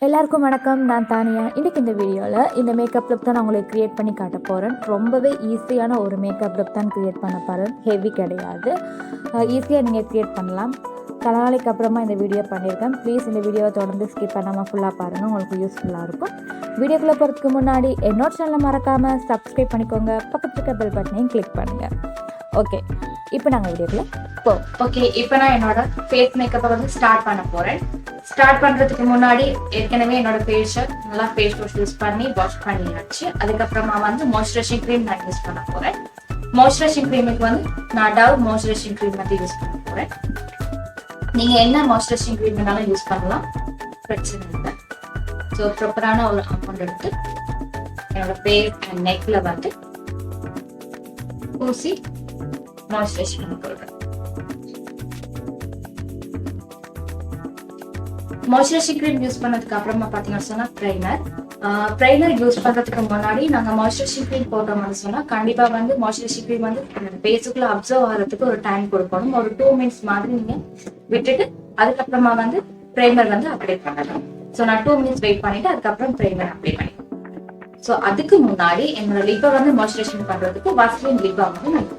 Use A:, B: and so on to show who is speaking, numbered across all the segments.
A: எல்லாருக்கும் வணக்கம். நான் தானியா. இன்றைக்கி இந்த வீடியோவில் இந்த மேக்கப் லுக் தான் நான் உங்களுக்கு க்ரியேட் பண்ணி காட்ட போகிறேன். ரொம்பவே ஈஸியான ஒரு மேக்கப் லுக் தான் க்ரியேட் பண்ண போகிறேன். ஹெவி கிடையாது, ஈஸியாக நீங்கள் க்ரியேட் பண்ணலாம். பல நாளைக்கு அப்புறமா இந்த வீடியோ பண்ணியிருக்கேன். ப்ளீஸ் இந்த வீடியோவை தொடர்ந்து ஸ்கிப் பண்ணாமல் ஃபுல்லாக பாருங்கள், உங்களுக்கு யூஸ்ஃபுல்லாக இருக்கும். வீடியோக்குள்ளே போகிறதுக்கு முன்னாடி என்னோட சேனலை மறக்காமல் சப்ஸ்கிரைப் பண்ணிக்கோங்க. பக்கத்தில் இருக்க பெல் பட்டனையும் கிளிக் பண்ணுங்கள். ஓகே, இப்போ நாங்கள் வீடியோக்குள்ளே
B: ஓகே, இப்போ நான் என்னோட ஃபேஸ் மேக்கப்பை வந்து ஸ்டார்ட் பண்ண போகிறேன். ஸ்டார்ட் பண்ணுறதுக்கு முன்னாடி ஏற்கனவே என்னோட ஃபேஸை நல்லா ஃபேஸ் வாஷ் யூஸ் பண்ணி வாஷ் பண்ணியாச்சு. அதுக்கப்புறமா வந்து மாய்ஸ்சரைசிங் க்ரீம் நான் யூஸ் பண்ண போகிறேன். மாய்ஸ்சரைசிங் க்ரீமுக்கு வந்து நான் டவ் மாய்ஸ்சரைசிங் க்ரீம் வந்து யூஸ் பண்ண போகிறேன். நீங்கள் என்ன மாய்ஸ்சரைசிங் க்ரீம் வேணாலும் யூஸ் பண்ணலாம், பிரச்சனை இல்லை. ஸோ ப்ராப்பரான ஒரு அமௌண்ட் எடுத்து என்னோட ஃபேஸ் அண்ட் நெக்கில் வந்து ஊசி மாய்ஸ்சரைஸ் பண்ணி கொடுக்குறேன். மாய்ஸ்சரைசிங் க்ரீம் யூஸ் பண்ணதுக்கு அப்புறமா பார்த்தீங்கன்னா சொன்னால் ப்ரைமர் யூஸ் பண்ணுறதுக்கு முன்னாடி நாங்கள் மாய்ஸ்சரைசிங் க்ரீம் போட்டோம்னு சொன்னால் கண்டிப்பாக வந்து மாய்ஸ்சரைசிங் க்ரீம் வந்து பேஸுக்குள்ளே அப்சர்வ் ஆகிறதுக்கு ஒரு டைம் கொடுக்கணும். ஒரு 2 மினிட்ஸ் மாதிரி நீங்கள் விட்டுட்டு அதுக்கப்புறமா வந்து ப்ரைமர் வந்து அப்ளை பண்ணணும். ஸோ நான் 2 மினிட்ஸ் வெயிட் பண்ணிவிட்டு அதுக்கப்புறம் ப்ரைமர் அப்ளை பண்ணிடுவேன். ஸோ அதுக்கு முன்னாடி என்னோட லிப்பை வந்து மாய்ஸ்சரைசிங் பண்ணுறதுக்கு வாஸ்லின் லிப் பாம் வந்து நான்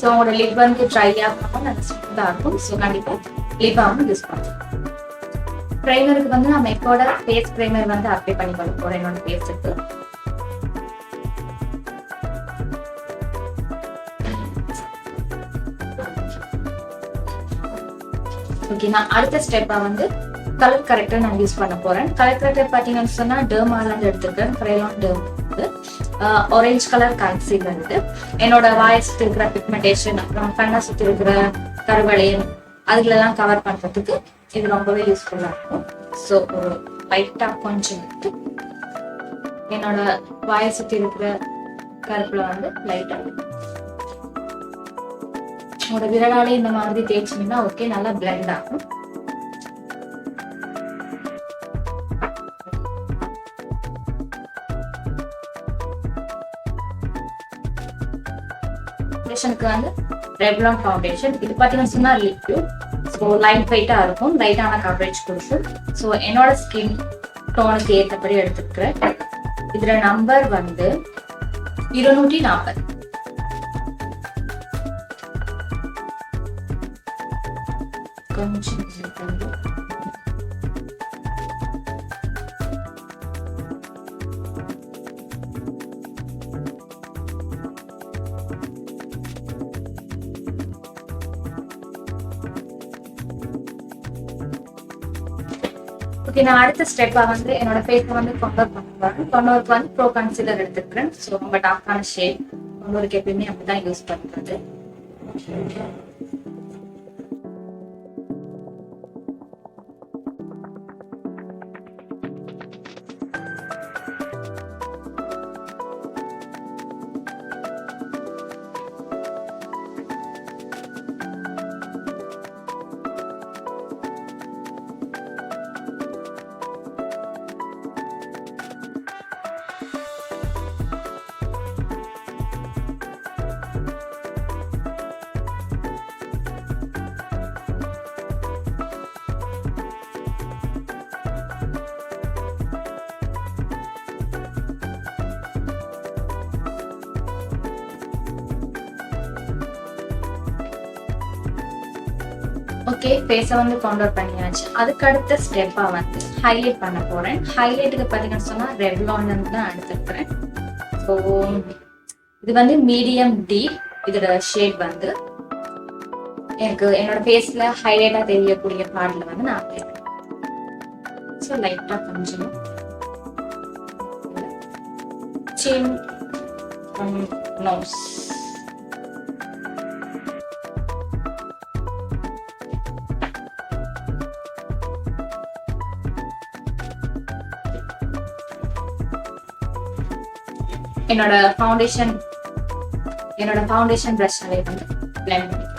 B: ஸோ உங்களோட லிப் வந்து ட்ரை ஆகாமல் நல்லா ஸ்மூத்தாக இருக்கும். ஸோ கண்டிப்பாக லிப் பாம் யூஸ் பண்ணுவோம். ப்ரைமருக்கு வந்து நான் மெக்கோட ஃபேஸ் ப்ரைமர் வந்து அப்ளை பண்ணி கொள்ள போகிறேன் என்னோட ஃபேஸுக்கு. ஓகே, நான் அடுத்த ஸ்டெப்பாக வந்து கலர் கரெக்டர் நான் யூஸ் பண்ண போகிறேன். கலர் கரெக்டர் பார்த்தீங்கன்னு சொன்னால் டெர்மாலேருந்து எடுத்துக்கிறேன். Crayon term orange colour concealer இது. என்னோட வாயை சுற்றி இருக்கிற பிக்மெண்டேஷன், அப்புறம் கண்ணை சுற்றி இருக்கிற கருவளையம் அதுகளெல்லாம் கவர் பண்ணுறதுக்கு இது ரொம்பவே யூஸ்ஃபுல்லாக இருக்கும். ஸோ ஒரு லைட்டாக கொஞ்சம் எடுத்து என்னோட வாயை சுற்றி இருக்கிற கருப்பில் வந்து லைட்டாக உங்களோட விரலாலே இந்த மாதிரி தேய்ச்சிங்கன்னா ஓகே, நல்லா பிளெண்ட் ஆகும். ஃபவுண்டேஷனுக்கு வந்து ரெவ்லான் ஃபவுண்டேஷன். இது பார்த்தீங்கன்னா சொன்னா லிக்விட், ஸோ லைட் வெயிட்டாக இருக்கும், லைட்டான கவரேஜ் கொடுக்கும். ஸோ என்னோட ஸ்கின் டோனுக்கு ஏற்றபடி எடுத்துக்கிறேன். இதில் நம்பர் வந்து 240. கொஞ்சம் ஓகே, நான் அடுத்த ஸ்டெப்பாக வந்து என்னோட ஃபேஸை வந்து கொண்டோர் பண்ணுவேன். கொண்டோருக்கு வந்து ப்ரோ கன்சீலர் எடுத்துக்கிறேன். ஸோ ரொம்ப டார்க்கான ஷேட் கொண்டோருக்கு எப்பயுமே அப்படி தான் யூஸ் பண்ணுறது. ஓகே, ஃபேஸை வந்து கவுண்டர் பண்ணியாச்சு. அதுக்கு அடுத்த ஸ்டெப்பாக வந்து ஹைலைட் பண்ண போகிறேன். ஹைலைட்டுக்கு பார்த்தீங்கன்னு சொன்னால் ரெவ்லான் தான் எடுத்துக்கிறேன். ஸோ இது வந்து மீடியம் டீப். இதோட ஷேட் வந்து எனக்கு என்னோட ஃபேஸில் ஹைலைட்டாக தெரியக்கூடிய பார்ட்டில் வந்து நான் அப்ளை பண்ணேன். ஸோ லைட்டாக கொஞ்சம் சின், நோஸ், என்னோட ஃபவுண்டேஷன் ப்ரஷ்னாலே வந்து பிளெண்ட் பண்ணிக்கிறேன்.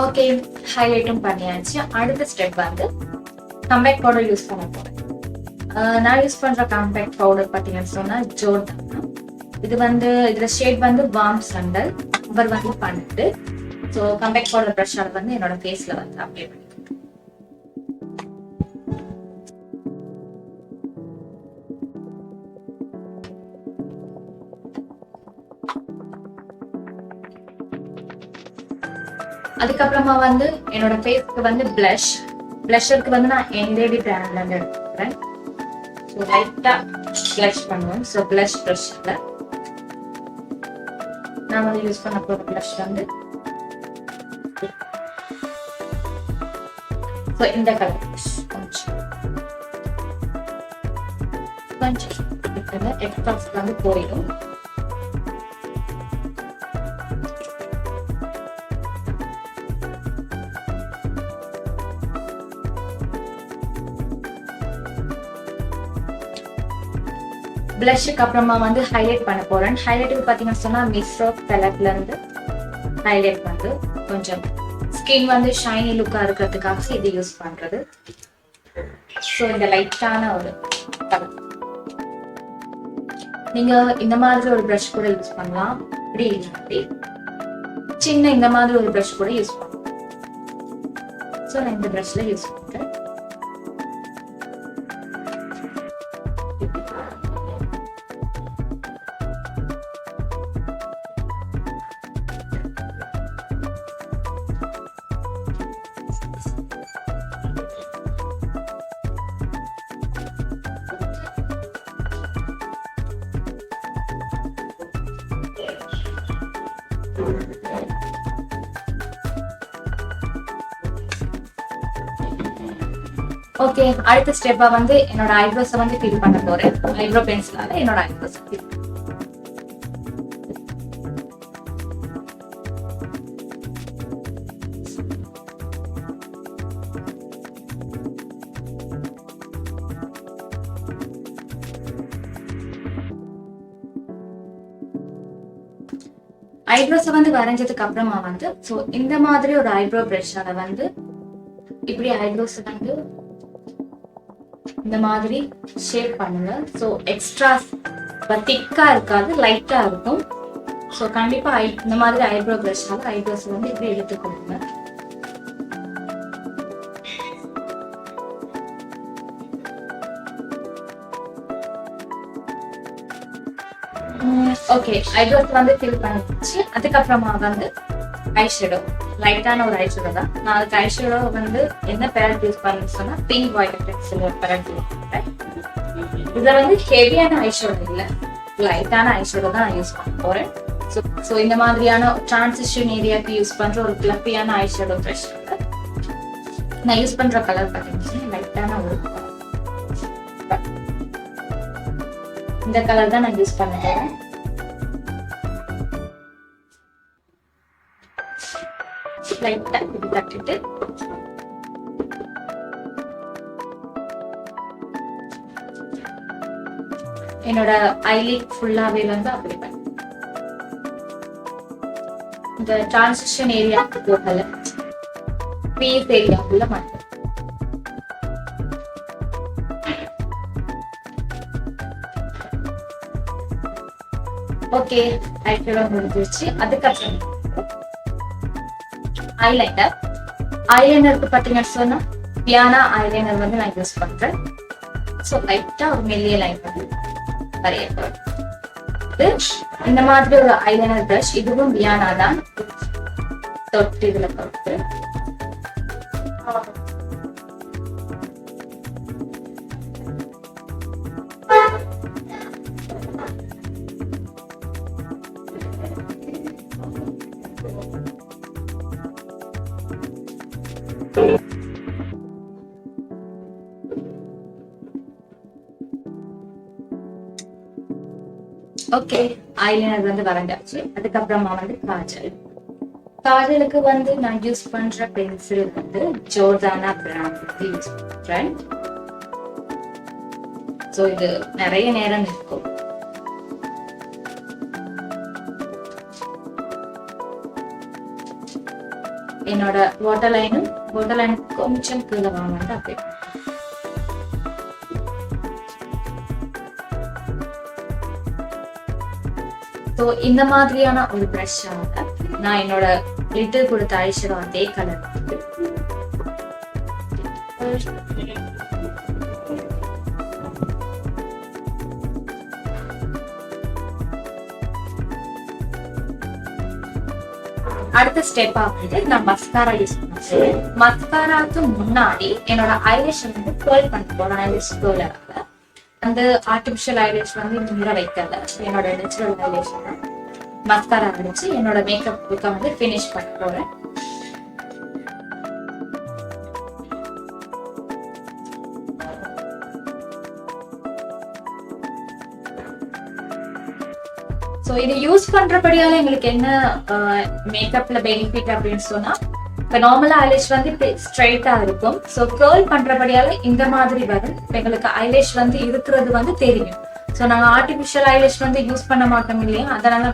B: ஓகே, ஹைலைட்டும் பண்ணியாச்சு. அடுத்த ஸ்டெப் வந்து கம்பேக்ட் பவுடர் யூஸ் பண்ண போறேன். நான் யூஸ் பண்ற காம்பேக்ட் பவுடர் பார்த்தீங்கன்னு சொன்னா ஜோர்டானா. இது வந்து இதுல ஷேட் வந்து வார்ம் சண்டல், நம்பர் வந்து 12. ஸோ கம்பேக்ட் பவுடர் ப்ரஷ்ஷால் வந்து என்னோட ஃபேஸ்ல வந்து அப்ளை பண்ணி அதுக்கப்புறமா வந்து என்னோட ஃபேஸ்க்கு வந்து பிளஷருக்கு வந்து நான் என்லேடி பிராண்ட்ல இருந்து எடுத்துக்கிறேன். ஸோ லைட்டா பிளஷ் பண்ணுவோம். ஸோ பிளஷ் ப்ரஷ்ல நான் வந்து யூஸ் பண்ண போற பிளஷ் வந்து ஸோ இந்த கலர் கொஞ்சம் எக்ஸ்ட்ராஸ் வந்து போயிடும். பிளஷுக்கு அப்புறமா வந்து ஹைலைட் பண்ண போறேன். ஹைலைட்டுக்கு பாத்தீங்கன்னா சொன்னா மிஸ்ரோ பேலட்ல இருந்து ஹைலைட் வந்து கொஞ்சம் ஸ்கின் வந்து ஷைனி லுக்கா இருக்கிறதுக்காக இது யூஸ் பண்றது. ஸோ இந்த லைட்டான ஒரு கலர் நீங்க இந்த மாதிரி ஒரு ப்ரஷ் கூட யூஸ் பண்ணலாம். இப்படி இல்லாட்டி சின்ன இந்த மாதிரி ஒரு ப்ரஷ் கூட யூஸ் பண்ணலாம். ஸோ நான் இந்த ப்ரஷ்ல யூஸ் பண்றேன். ஓகே, அடுத்த ஸ்டெப்பா வந்து என்னோட ஐப்ரோஸை வந்து ஃபில் பண்ண போறேன். ஐப்ரோ பென்சிலால என்னோட ஐப்ரோஸ் ஃபில். ஐப்ரோஸை வந்து வரைஞ்சதுக்கு அப்புறமா வந்து ஸோ இந்த மாதிரி ஒரு ஐப்ரோ ப்ரஷ்ஷால வந்து இப்படி ஐப்ரோஸ் வந்து இந்த மாதிரி ஷேப் பண்ணுங்க. ஸோ எக்ஸ்ட்ரா திக்கா இருக்காது, லைட்டா இருக்கும். ஸோ கண்டிப்பா இந்த மாதிரி ஐப்ரோ ப்ரஷ்ஷால ஐப்ரோஸ் வந்து இப்படி எடுத்து கொடுங்க. ஓகே, ஐப்ரோஸ் வந்து ஃபில் பண்ணிச்சு. அதுக்கப்புறமா வந்து ஐஷேடோ, லைட்டான ஒரு ஐஷேடோ தான். நான் அதுக்கு ஐஷேடோ வந்து என்ன பேலட் யூஸ் பண்ணி சொன்னா பிங்க் வயலட் பென்சில் ஒரு பேலட் யூஸ் பண்றேன். இதுல வந்து ஹெவியான ஐஷேடோ இல்லை, லைட்டான ஐஷேடோ தான் நான் யூஸ் பண்ண போறேன். ஸோ இந்த மாதிரியான டிரான்சிஷன் ஏரியாவுக்கு யூஸ் பண்ற ஒரு ஃப்ளஃபியான ஐஷேடோ ப்ரஷ் நான் யூஸ் பண்ற கலர் பார்த்தீங்கன்னா லைட்டான ஒரு இந்த கலர் தான் நான் யூஸ் பண்ண போறேன். லைட்டா இப்படி தட்டிட்டு என்னோட ஐலிட் ஃபுல்லாவே வந்து அப்ளை பண்ணேன். இந்த டிரான்சிஷன் ஏரியாவுக்கு போகல, ஃபேஸ் ஏரியாக்குள்ள மாட்டேன். ஓகே, ஐஷேடோ முடிஞ்சிருச்சு. அதுக்கப்புறம் ஐலைனருக்கு பாத்தீங்கன்னு சொன்னா பியானா ஐலைனர் வந்து நான் யூஸ் பண்றேன். ஸோ லைட்டா ஒரு மெல்லிய லைன் வந்து வரைய போறேன். இந்த மாதிரி ஒரு ஐலைனர் பிரஷ், இதுவும் பியானா தான். தொட்டு இதுல தொட்டு ஓகே, ஐலைனர் வந்து வரைஞ்சாச்சு. அதுக்கப்புறமா வந்து காஜலுக்கு வந்து நான் யூஸ் பண்ற பென்சில் வந்து ஜோர்டானா பிராண்ட் யூஸ் பண்றேன். ஸோ இது நிறைய நேரம் இருக்கும். என்னோட வாட்டர் லைனும் கொஞ்சம் கீழே வாங்க அப்படியே. ஸோ இந்த மாதிரியான ஒரு ப்ரஷ்ஷாக நான் என்னோட லிட்டில் கொடுத்த ஐஷேடோ அதே கலர் அடுத்த ஸ்டெப் ஆகுது நான் மஸ்காரா யூஸ் பண்ணுறேன். மஸ்காராக்கு முன்னாடி என்னோட ஐலேஷ் வந்து கேர்ள் பண்ண போறேன். ஐலேஷ் கேர்ள் அந்த ஆர்டிபிஷியல் ஐலேஷ் வந்து மீற வைக்கல. என்னோட நேச்சுரல் ஐலேஷ் மஸ்காரா அடிச்சு என்னோட மேக்கப் லுக்கை வந்து ஃபினிஷ் பண்ண போறேன். ஸோ இதை யூஸ் பண்றபடியால எங்களுக்கு என்ன மேக்கப்ல பெனிஃபிட் அப்படின்னு சொன்னா, இப்போ நார்மலா ஐலேஷ் வந்து ஸ்ட்ரைட்டா இருக்கும். ஸோ கேர்ள் பண்றபடியால இந்த மாதிரி வரும். எங்களுக்கு ஐலேஷ் வந்து இருக்கிறது வந்து தெரியும். ஸோ நாங்கள் ஆர்டிபிஷியல் ஐலேஷ் வந்து யூஸ் பண்ண மாட்டோம் இல்லையா, அதனால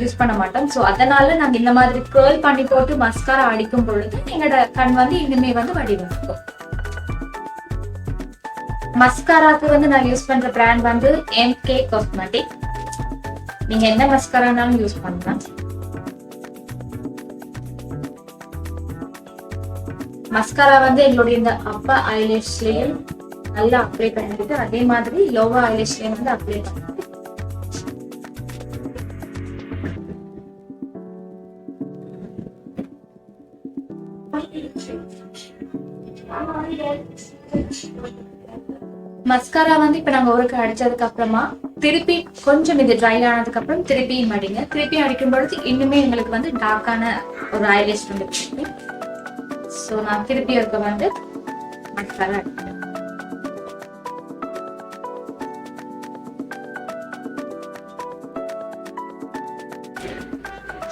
B: யூஸ் பண்ண மாட்டோம். ஸோ அதனால நாங்கள் இந்த மாதிரி கேர்ள் பண்ணி போட்டு மஸ்காரா அடிக்கும் பொழுது எங்களோட கண் வந்து இனிமே வந்து வடிவமைக்கும். மஸ்காராக்கு வந்து நான் யூஸ் பண்ற பிராண்ட் வந்து MK காஸ்மெட்டிக். நீங்க என்ன மஸ்காரானாலும் யூஸ் பண்ணலாம். மஸ்காரா வந்து எங்களுடைய இந்த அப்பர் ஐலேஷ்லயும் நல்லா அப்ளை பண்ணிட்டு அதே மாதிரி லோவர் ஐலேஷ்லயும் வந்து அப்ளை பண்ணிட்டு மஸ்காரா வந்து இப்ப நாங்க ஒருக்கு அடிச்சதுக்கு அப்புறமா திருப்பி கொஞ்சம் இது ட்ரை ஆனதுக்கு அப்புறம் திருப்பி மடிங்க. திருப்பி அடிக்கும் பொழுது இன்னுமே எங்களுக்கு வந்து டார்க்கான ஒரு ஐலேஷ் வந்து கிடைக்கும். ஸோ நான் திருப்பி இருக்க வந்து மஸ்காரா அடிக்கிறேன்.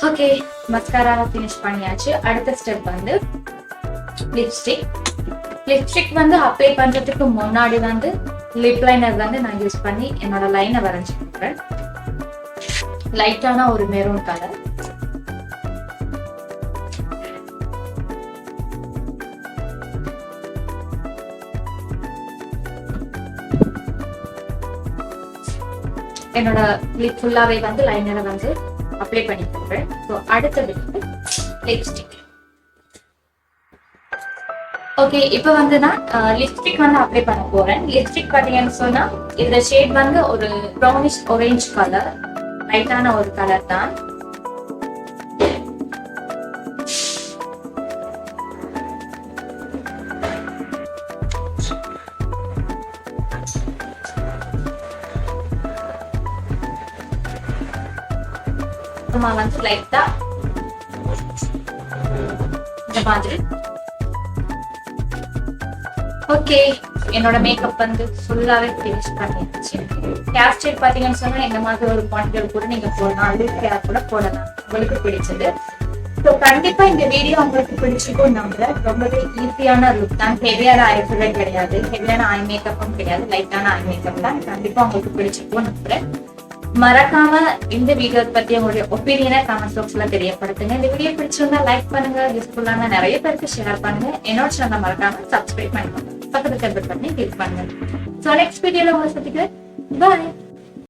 B: ஓகே, மஸ்காரா ஃபினிஷ் பண்ணியாச்சு. அடுத்த ஸ்டெப் வந்து லிப்ஸ்டிக். லிப்ஸ்டிக் வந்து அப்ளை பண்றதுக்கு முன்னாடி வந்து லிப் லைனர் வந்து நான் யூஸ் பண்ணி என்னோட லைனை வரைஞ்சு கொடுக்குறேன். லைட்டான ஒரு மெரூன் கலர். என்னோட லிப் ஃபுல்லாவே வந்து லைனரை வந்து அப்ளை பண்ணி கொடுக்குறேன். ஸோ அடுத்தது லிப்ஸ்டிக். ஓகே, இப்போ வந்து நான் லிப்ஸ்டிக் வந்து அப்ளை பண்ண போறேன். லிப்ஸ்டிக் பார்த்தீங்கன்னு சொன்னா இந்த ஷேட் வந்து ஒரு ப்ரௌனிஷ் ஆரஞ்சு கலர், லைட்டான ஒரு கலர் தான். வந்து லைட்டா இந்த மாதிரி. ஓகே, என்னோட மேக்கப் வந்து ஃபுல்லாவே ஃபினிஷ் பண்ணியாச்சு. ஹேர் ஸ்டைல் பாத்தீங்கன்னு சொன்னா இந்த மாதிரி ஒரு பாயிண்ட் கூட நீங்க போடலாம், அது ஹேர் கூட போடலாம் உங்களுக்கு பிடிச்சது. ஸோ கண்டிப்பா இந்த வீடியோ உங்களுக்கு பிடிச்சிருக்கும் நம்புறேன். ரொம்பவே ஈஸியான லுக் தான், ஹெவியான ஐஃபுலே கிடையாது, ஹெவியான ஐ மேக்கப்பும் கிடையாது, லைட்டான ஐ மேக்கப் தான். கண்டிப்பா உங்களுக்கு பிடிச்சிருக்கும் நம்புறேன். மறக்காம இந்த வீடியோ பத்தி உங்களுடைய ஒப்பீனியனை கமெண்ட் பாக்ஸ்ல தெரியப்படுத்துங்க. இந்த வீடியோ பிடிச்சிருந்தா லைக் பண்ணுங்க, யூஸ்ஃபுல்லான நிறைய பேருக்கு ஷேர் பண்ணுங்க. என்னோட சேனல் மறக்காம சப்ஸ்கிரைப் பண்ணிக்கோங்க, பக்கத்துல பெல் பட்டனை கிளிக் பண்ணுங்க. சோ நெக்ஸ்ட் வீடியோல உங்களை சந்திக்கிறேன். பாய்.